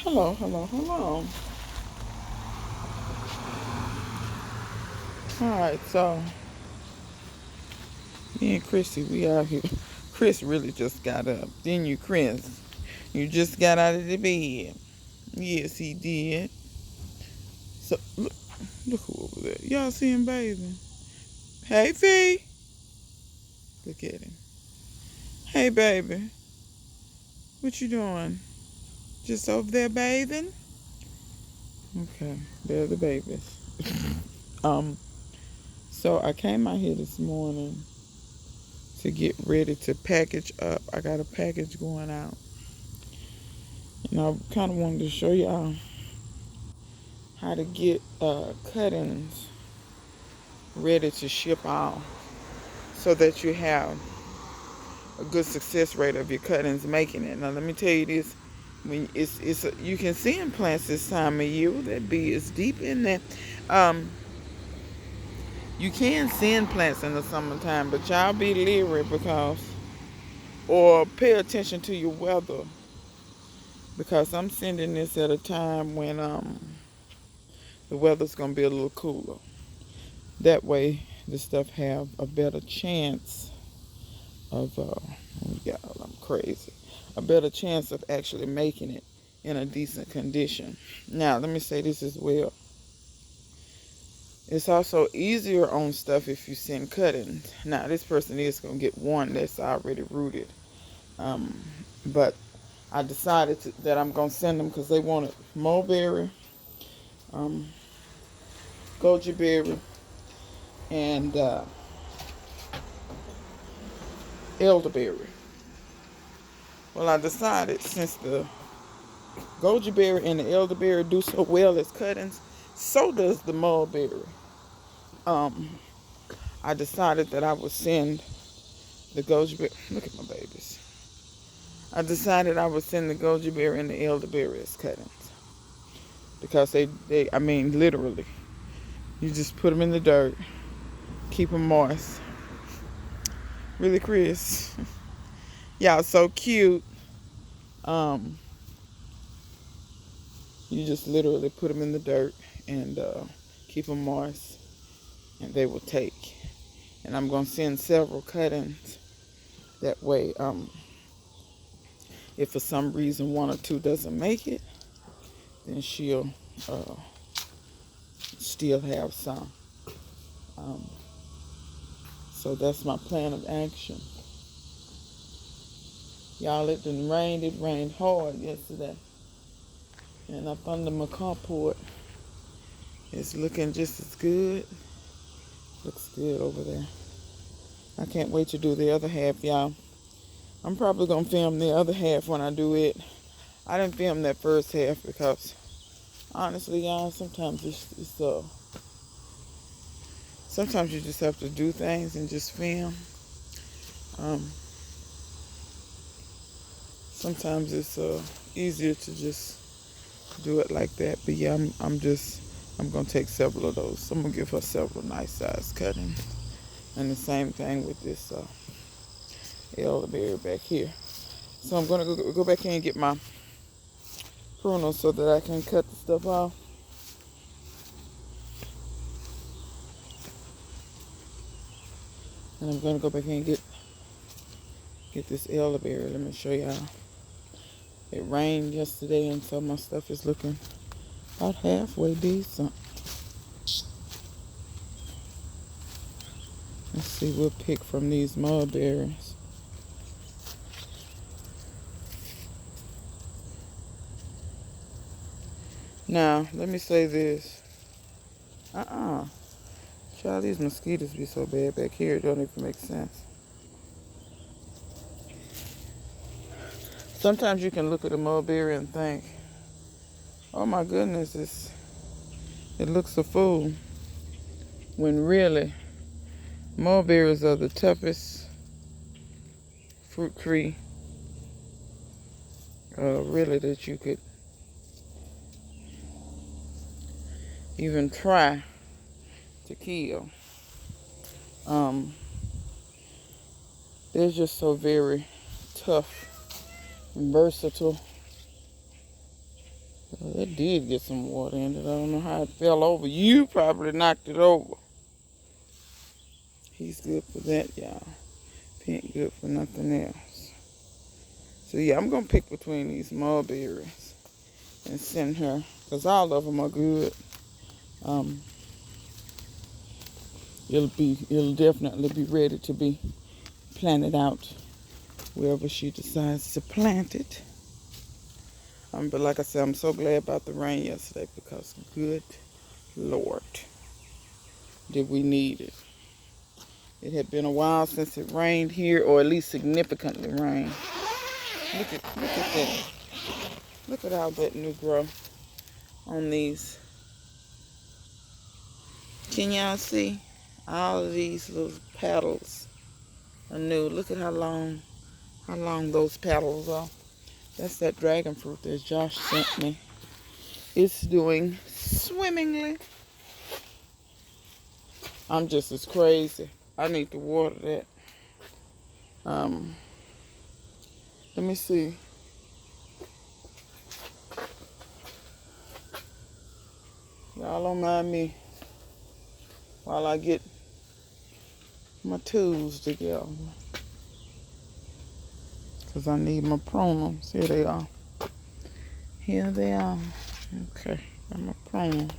Hello, hello, hello. Alright, so me and Chrissy, we out here. Chris really just got up. Then you, Chris. You just got out of the bed. Yes, he did. So look who over there. Y'all see him bathing? Hey, Fee. Look at him. Hey, baby. What you doing? Just over there bathing? Okay, they're the babies. um, so I came out here this morning to get ready to package up. I got a package going out. And I kind of wanted to show y'all how to get cuttings ready to ship out so that you have a good success rate of your cuttings making it. Now let me tell you this, when you can see in plants this time of year, that bee is deep in there. Um, you can send plants in the summertime, but y'all be leery or pay attention to your weather, because I'm sending this at a time when the weather's gonna be a little cooler. That way, the stuff have a better chance of, y'all, I'm crazy, a better chance of actually making it in a decent condition. Now, let me say this as well. It's also easier on stuff if you send cuttings. Now, this person is going to get one that's already rooted. Um, but I decided that I'm going to send them because they wanted mulberry, um, goji berry, and elderberry. Well, I decided since the goji berry and the elderberry do so well as cuttings, so does the mulberry. Um, I decided that I would send the goji berry. Look at my babies. I decided I would send the goji berry and the elderberry as cuttings because I mean, literally, you just put them in the dirt, keep them moist. Really, Chris? Y'all so cute. Um, you just literally put them in the dirt and keep them moist, and they will take. And I'm gonna send several cuttings. That way, if for some reason one or two doesn't make it, then she'll uh, still have some. Um, so that's my plan of action. Y'all, it done rained. It rained hard yesterday. And up under my carport, it's looking just as good. Looks good over there. I can't wait to do the other half, y'all. I'm probably going to film the other half when I do it. I didn't film that first half because, honestly, y'all, sometimes you just have to do things and just film. Um, sometimes it's easier to just do it like that. But yeah, I'm gonna take several of those. I'm gonna give her several nice size cuttings. And the same thing with this elderberry back here. So I'm gonna go back in and get my pruner so that I can cut the stuff off. And I'm gonna go back in and get this elderberry. Let me show y'all. It rained yesterday, and so my stuff is looking about halfway decent. Let's see, we'll pick from these mulberries. Now, let me say this. Child, these mosquitoes be so bad back here, it don't even make sense. Sometimes you can look at a mulberry and think, oh my goodness, it looks a fool. When really, mulberries are the toughest fruit tree, really, that you could even try to kill. Um, they're just so very tough and versatile. It did get some water in it. I don't know how it fell over. You probably knocked it over. He's good for that, y'all. He ain't good for nothing else. So yeah, I'm going to pick between these mulberries and send her, because all of them are good. It'll definitely be ready to be planted out wherever she decides to plant it. But like I said, I'm so glad about the rain yesterday, because good Lord, did we need it. It had been a while since it rained here, or at least significantly rained. Look at that. Look at all that new growth on these. Can y'all see? All of these little petals are new. Look at how long those petals are. That's that dragon fruit that Josh sent me. It's doing swimmingly. I'm just as crazy. I need to water that. Let me see. Y'all don't mind me while I get my tools together, because I need my pronums. Here they are. Here they are. Okay, got my pronums.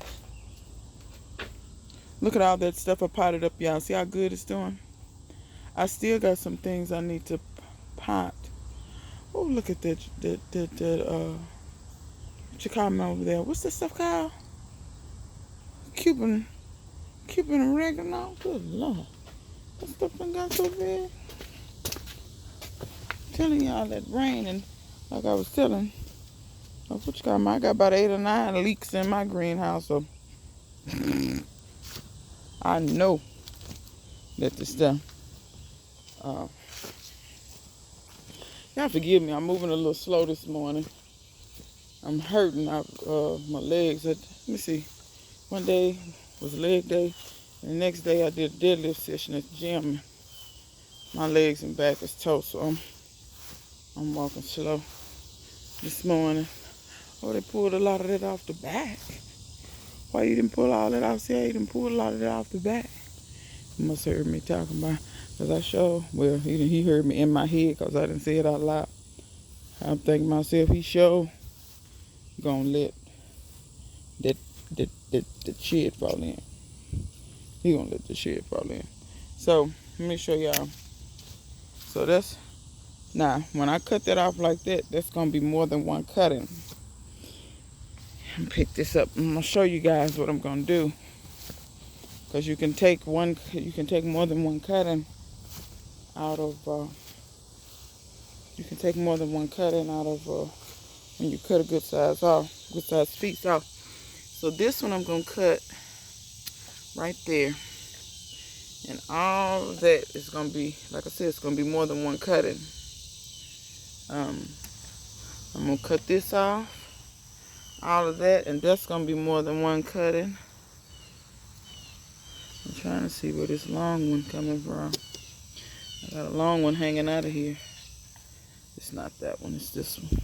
Look at all that stuff I potted up, y'all. See how good it's doing? I still got some things I need to pot. Oh, look at that what you call them over there? What's this stuff called? Cuban oregano. Good Lord. That stuff done got so big. I'm telling y'all that rain, and like I was telling, what you call them? I got about 8 or 9 leaks in my greenhouse, so I know that the stuff. Y'all forgive me. I'm moving a little slow this morning. I'm hurting. My legs. Let me see. One day was leg day, and the next day I did a deadlift session at the gym. My legs and back is toast, so I'm walking slow this morning. Oh, they pulled a lot of that off the back. Why you didn't pull all that off? See, you didn't pull a lot of that off the back. You must have heard me talking about, because I sure, well, he heard me in my head, because I didn't say it out loud. I'm thinking myself, he sure gonna let the shed fall in. He gonna let the shed fall in. So let me show y'all. So that's, now when I cut that off like that, that's gonna be more than one cutting. And pick this up. I'm gonna show you guys what I'm gonna do, because you can take more than one cutting out of. You can take more than one cutting out of when you cut a good size piece off. So this one I'm gonna cut right there, and all of that is gonna be, like I said, it's gonna be more than one cutting. I'm gonna cut this off, all of that, and that's gonna be more than one cutting. I'm trying to see where this long one coming from. I got a long one hanging out of here. It's not that one, it's this one.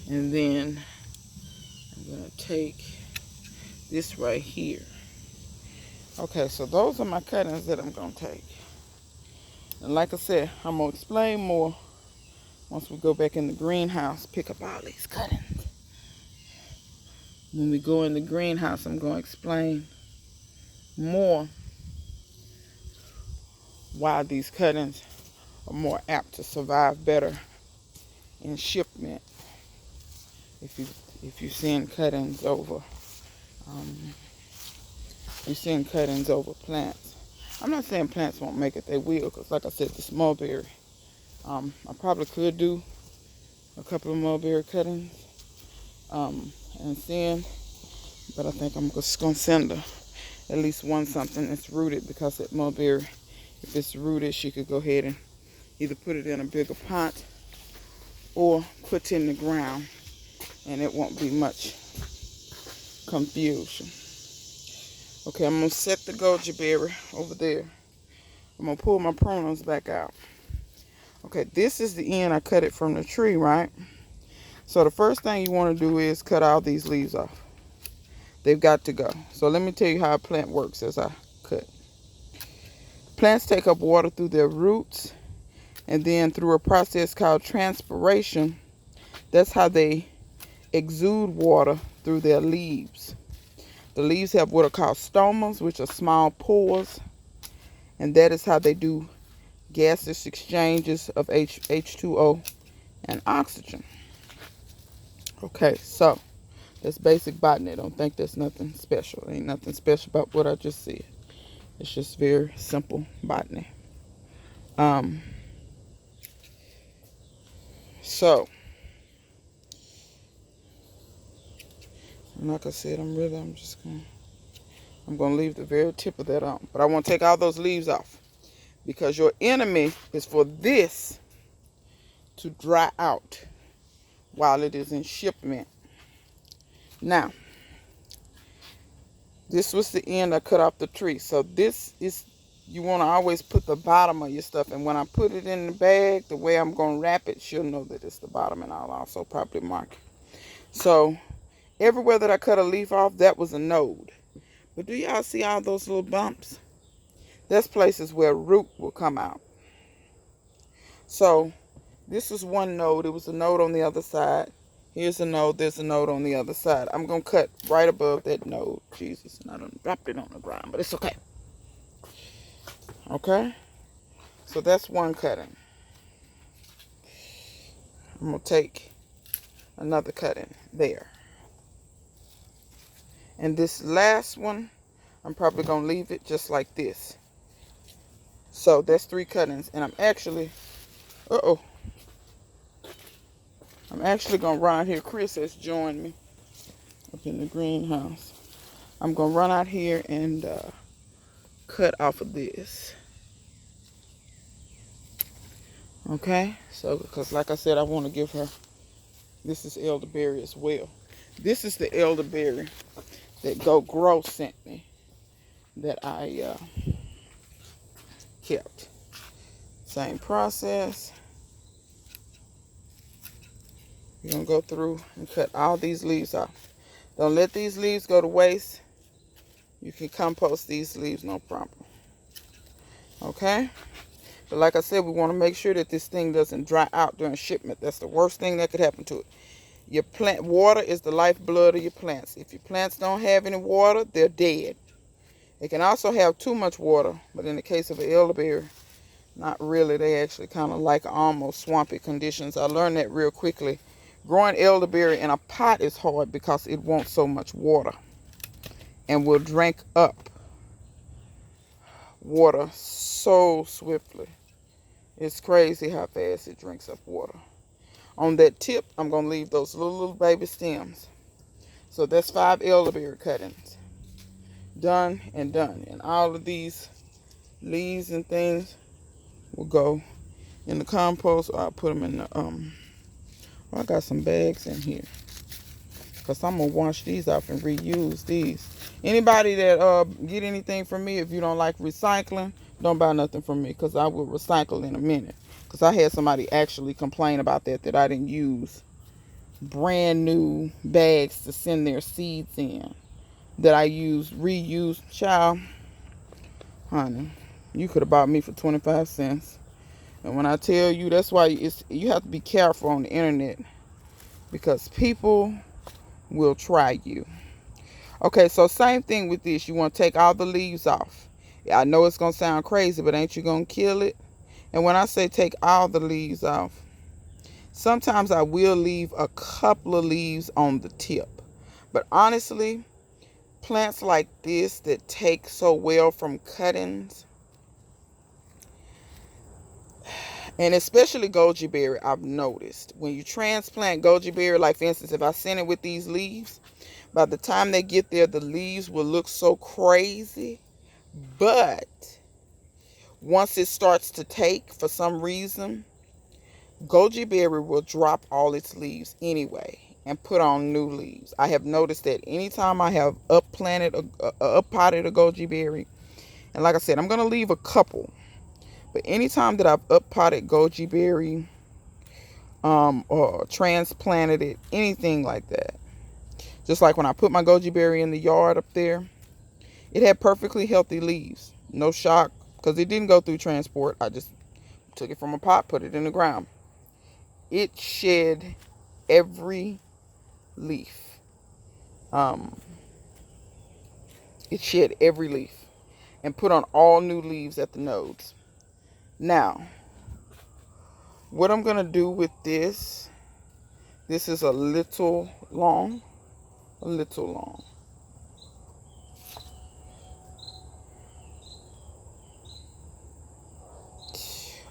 And then I'm gonna take this right here. Okay, so those are my cuttings that I'm gonna take. And like I said, I'm gonna explain more once we go back in the greenhouse, pick up all these cuttings. When we go in the greenhouse, I'm gonna explain more why these cuttings are more apt to survive better in shipment. If you send cuttings over, you send cuttings over plants. I'm not saying plants won't make it; they will, because like I said, this mulberry. I probably could do a couple of mulberry cuttings and send, but I think I'm just gonna send her at least one something that's rooted, because that mulberry, if it's rooted, she could go ahead and either put it in a bigger pot or put it in the ground, and it won't be much confusion. Okay, I'm gonna set the goji berry over there. I'm gonna pull my pronums back out. Okay, this is the end I cut it from the tree, right? So the first thing you want to do is cut all these leaves off. They've got to go. So let me tell you how a plant works as I cut. Plants take up water through their roots, and then through a process called transpiration, that's how they exude water through their leaves. The leaves have what are called stomas, which are small pores, and that is how they do gaseous exchanges of H2O and oxygen. Okay, so that's basic botany. Don't think there's nothing special. Ain't nothing special about what I just said. It's just very simple botany. So, like I said, I'm gonna leave the very tip of that on. But I want to take all those leaves off, because your enemy is for this to dry out while it is in shipment. Now, this was the end I cut off the tree. So this is, you want to always put the bottom of your stuff. And when I put it in the bag, the way I'm going to wrap it, she'll know that it's the bottom, and I'll also probably mark it. So everywhere that I cut a leaf off, that was a node. But do y'all see all those little bumps? That's places where root will come out. So this was one node. It was a node on the other side. Here's a node. There's a node on the other side. I'm going to cut right above that node. Jesus, and I done dropped it on the ground, but it's okay. Okay? So that's one cutting. I'm going to take another cutting there. And this last one, I'm probably going to leave it just like this. So that's 3 cuttings. And I'm actually going to run out here. Chris has joined me up in the greenhouse. I'm going to run out here and cut off of this. Okay? So, because like I said, I want to give her, this is elderberry as well. This is the elderberry that Go Grow sent me that I kept. Same process. You're going to go through and cut all these leaves off. Don't let these leaves go to waste. You can compost these leaves, no problem. Okay? But like I said, we want to make sure that this thing doesn't dry out during shipment. That's the worst thing that could happen to it. Your plant water is the lifeblood of your plants. If your plants don't have any water, they're dead. They can also have too much water, but in the case of an elderberry, not really. They actually kind of like almost swampy conditions. I learned that real quickly. Growing elderberry in a pot is hard because it wants so much water and will drink up water so swiftly. It's crazy how fast it drinks up water. On that tip, I'm going to leave those little baby stems. So that's 5 elderberry cuttings. Done and done. And all of these leaves and things will go in the compost, or I'll put them in the, I got some bags in here, because I'm going to wash these off and reuse these. Anybody that get anything from me, if you don't like recycling, don't buy nothing from me, because I will recycle in a minute. Because I had somebody actually complain about that I didn't use brand new bags to send their seeds in. That I reused. Child, honey, you could have bought me for 25 cents. And when I tell you, that's why you have to be careful on the internet, because people will try you. Okay, so same thing with this. You want to take all the leaves off. I know it's going to sound crazy, but ain't you going to kill it? And when I say take all the leaves off, sometimes I will leave a couple of leaves on the tip. But honestly, plants like this that take so well from cuttings, and especially goji berry, I've noticed when you transplant goji berry, like for instance, if I send it with these leaves, by the time they get there, the leaves will look so crazy. But once it starts to take, for some reason, goji berry will drop all its leaves anyway and put on new leaves. I have noticed that anytime I have uppotted a goji berry, and like I said, I'm going to leave a couple. But anytime that I've uppotted goji berry, or transplanted it, anything like that. Just like when I put my goji berry in the yard up there, it had perfectly healthy leaves. No shock, because it didn't go through transport. I just took it from a pot, put it in the ground. It shed every leaf. Um, it shed every leaf and put on all new leaves at the nodes. Now, what I'm going to do with this is a little long. A little long.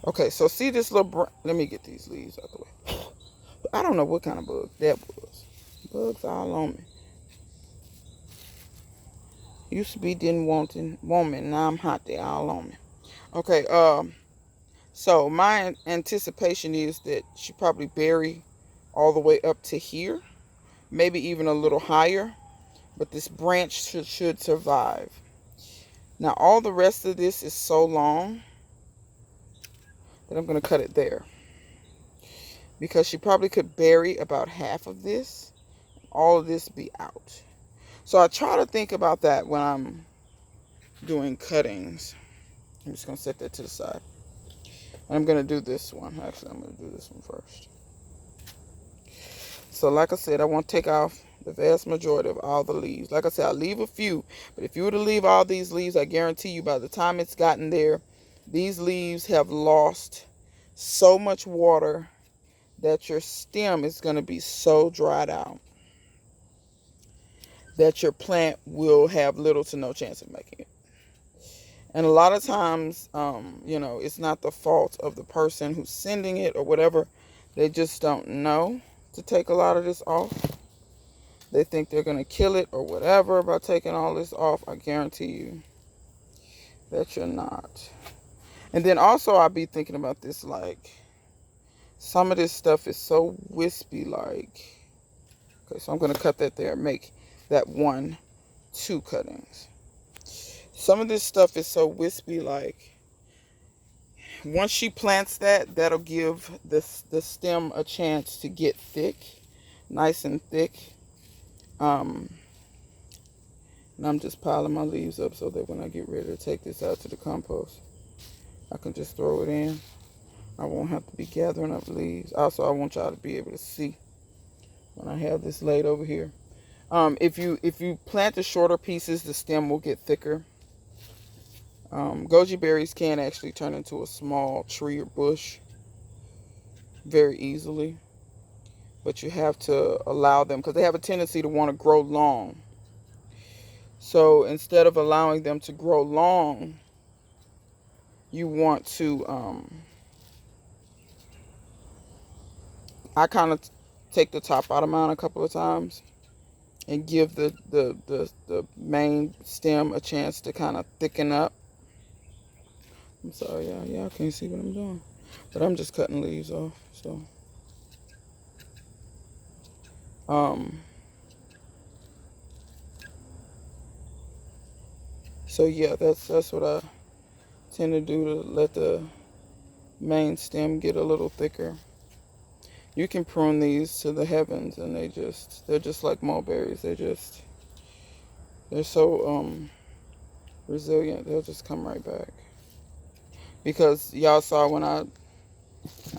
Okay, so see this little... Let me get these leaves out the way. I don't know what kind of bug that was. Bugs all on me. Used to be didn't want me. Now I'm hot. They all on me. Okay, so my anticipation is that she probably bury all the way up to here. Maybe even a little higher. But this branch should survive. Now all the rest of this is so long that I'm going to cut it there. Because she probably could bury about half of this. All of this be out. So I try to think about that when I'm doing cuttings. I'm just going to set that to the side. And I'm going to do this one. Actually, I'm going to do this one first. So like I said, I want to take off the vast majority of all the leaves. Like I said, I'll leave a few. But if you were to leave all these leaves, I guarantee you by the time it's gotten there, these leaves have lost so much water that your stem is going to be so dried out that your plant will have little to no chance of making it. And a lot of times, it's not the fault of the person who's sending it or whatever. They just don't know to take a lot of this off. They think they're going to kill it or whatever by taking all this off. I guarantee you that you're not. And then also I'll be thinking about this, like, some of this stuff is so wispy, like, okay, so I'm going to cut that there, make that 2 cuttings. Some of this stuff is so wispy, like, once she plants that, that'll give the stem a chance to get thick, nice and thick. And I'm just piling my leaves up so that when I get ready to take this out to the compost, I can just throw it in. I won't have to be gathering up leaves. Also, I want y'all to be able to see when I have this laid over here. If you plant the shorter pieces, the stem will get thicker. Goji berries can actually turn into a small tree or bush very easily. But you have to allow them, because they have a tendency to want to grow long. So instead of allowing them to grow long, you want to, I kind of take the top out of mine a couple of times and give the main stem a chance to kind of thicken up. I'm sorry, y'all can't see what I'm doing, but I'm just cutting leaves off. So yeah, that's what I tend to do, to let the main stem get a little thicker. You can prune these to the heavens, and they're just like mulberries. They're so resilient. They'll just come right back. Because y'all saw when I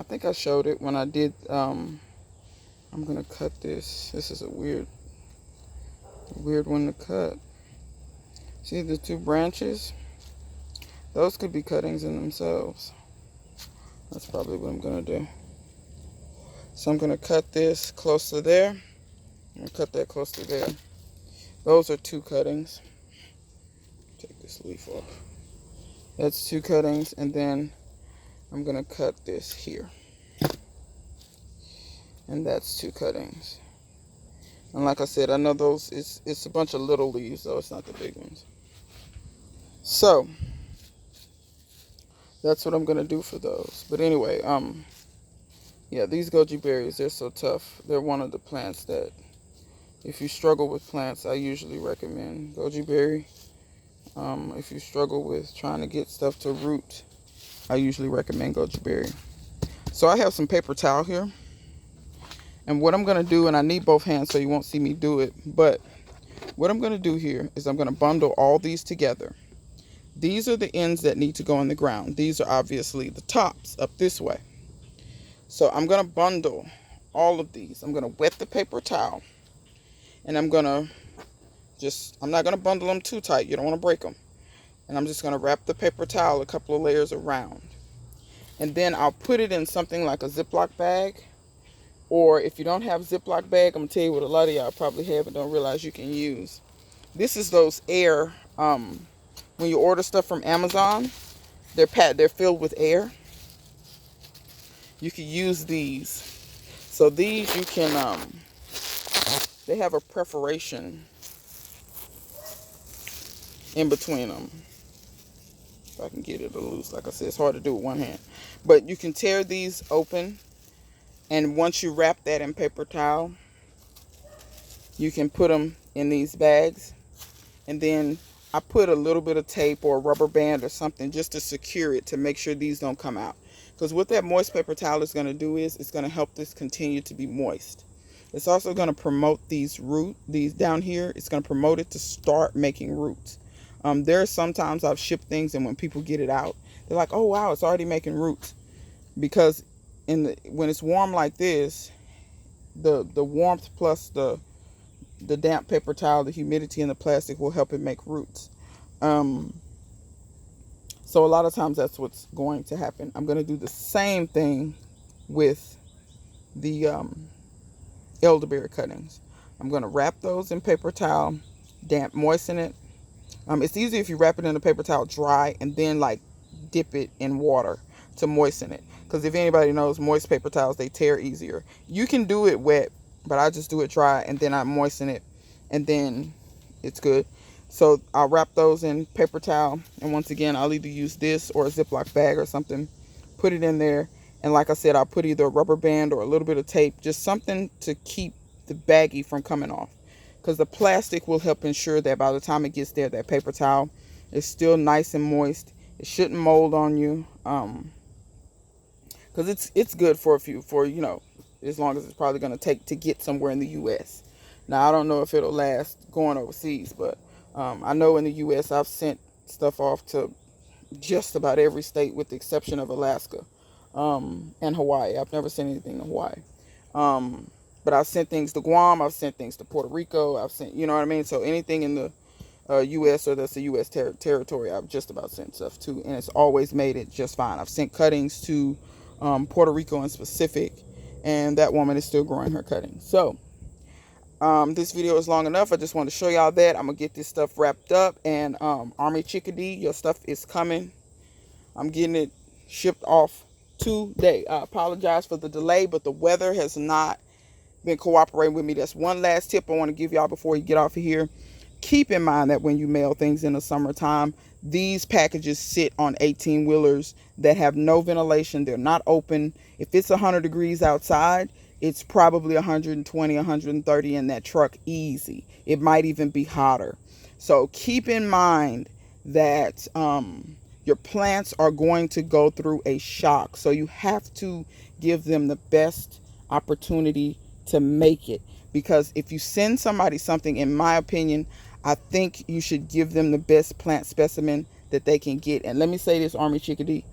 think I showed it when I did. I'm gonna cut this. This is a weird one to cut. See the 2 branches? Those could be cuttings in themselves. That's probably what I'm gonna do. So I'm going to cut this close to there. I'm going to cut that close to there. Those are 2 cuttings. Take this leaf off. That's 2 cuttings. And then I'm going to cut this here. And that's 2 cuttings. And like I said, I know those, it's a bunch of little leaves, though. It's not the big ones. So that's what I'm going to do for those. But anyway, yeah, these goji berries, they're so tough. They're one of the plants that, if you struggle with plants, I usually recommend goji berry. If you struggle with trying to get stuff to root, I usually recommend goji berry. So I have some paper towel here. And what I'm going to do, and I need both hands so you won't see me do it, but what I'm going to do here is I'm going to bundle all these together. These are the ends that need to go in the ground. These are obviously the tops up this way. So I'm going to bundle all of these. I'm going to wet the paper towel, and I'm not going to bundle them too tight. You don't want to break them. And I'm just going to wrap the paper towel a couple of layers around. And then I'll put it in something like a Ziploc bag. Or if you don't have Ziploc bag, I'm going to tell you what a lot of y'all probably have and don't realize you can use. This is those air, when you order stuff from Amazon, they're filled with air. You can use these. So these you can, they have a perforation in between them. If I can get it loose. Like I said, it's hard to do with one hand. But you can tear these open. And once you wrap that in paper towel, you can put them in these bags. And then I put a little bit of tape or a rubber band or something just to secure it to make sure these don't come out. Because what that moist paper towel is going to do is it's going to help this continue to be moist. It's also going to promote these down here. It's going to promote it to start making roots. There are sometimes I've shipped things and when people get it out, they're like, oh wow, it's already making roots. Because when it's warm like this, the warmth plus the damp paper towel, the humidity in the plastic will help it make roots. So a lot of times that's what's going to happen. I'm going to do the same thing with the elderberry cuttings. I'm going to wrap those in paper towel, moisten it. It's easier if you wrap it in a paper towel dry and then like dip it in water to moisten it. Because if anybody knows, moist paper towels, they tear easier. You can do it wet, but I just do it dry and then I moisten it and then it's good. So I'll wrap those in paper towel, and once again I'll either use this or a Ziploc bag or something, put it in there, and like I said, I'll put either a rubber band or a little bit of tape, just something to keep the baggie from coming off, because the plastic will help ensure that by the time it gets there, that paper towel is still nice and moist. It shouldn't mold on you, because it's good for as long as it's probably going to take to get somewhere in the U.S. Now I don't know if it'll last going overseas, but I know in the U.S. I've sent stuff off to just about every state with the exception of Alaska and Hawaii. I've never sent anything to Hawaii. But I've sent things to Guam. I've sent things to Puerto Rico. I've sent, you know what I mean? So anything in the U.S. or that's a U.S. territory, I've just about sent stuff to. And it's always made it just fine. I've sent cuttings to Puerto Rico in specific. And that woman is still growing her cuttings. So this video is long enough. I just want to show y'all that. I'm going to get this stuff wrapped up. And Army Chickadee, your stuff is coming. I'm getting it shipped off today. I apologize for the delay, but the weather has not been cooperating with me. That's one last tip I want to give y'all before you get off of here. Keep in mind that when you mail things in the summertime, these packages sit on 18-wheelers that have no ventilation. They're not open. If it's 100 degrees outside, it's probably 120, 130 in that truck easy. It might even be hotter. So keep in mind that your plants are going to go through a shock. So you have to give them the best opportunity to make it. Because if you send somebody something, in my opinion, I think you should give them the best plant specimen that they can get. And let me say this, Army Chickadee.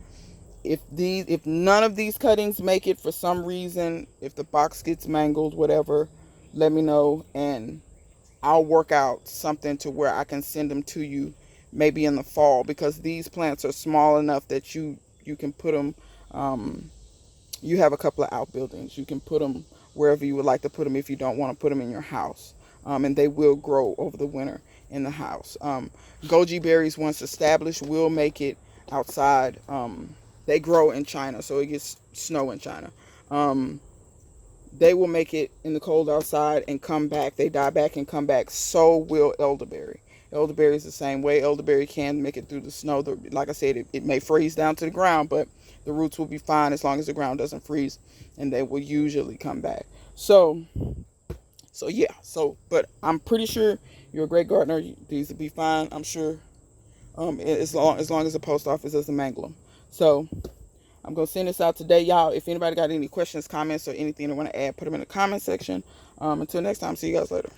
If none of these cuttings make it for some reason, if the box gets mangled, whatever, let me know and I'll work out something to where I can send them to you maybe in the fall, because these plants are small enough that you can put them, you have a couple of outbuildings. You can put them wherever you would like to put them if you don't want to put them in your house. And they will grow over the winter in the house. Goji berries, once established, will make it outside. They grow in China, so it gets snow in China. They will make it in the cold outside and come back. They die back and come back. So will elderberry. Elderberry is the same way. Elderberry can make it through the snow. Like I said, it may freeze down to the ground, but the roots will be fine as long as the ground doesn't freeze, and they will usually come back. So yeah. But I'm pretty sure you're a great gardener. These will be fine, I'm sure. As long as the post office doesn't mangle them. So I'm going to send this out today, y'all. If anybody got any questions, comments, or anything they want to add, put them in the comment section. Until next time, see you guys later.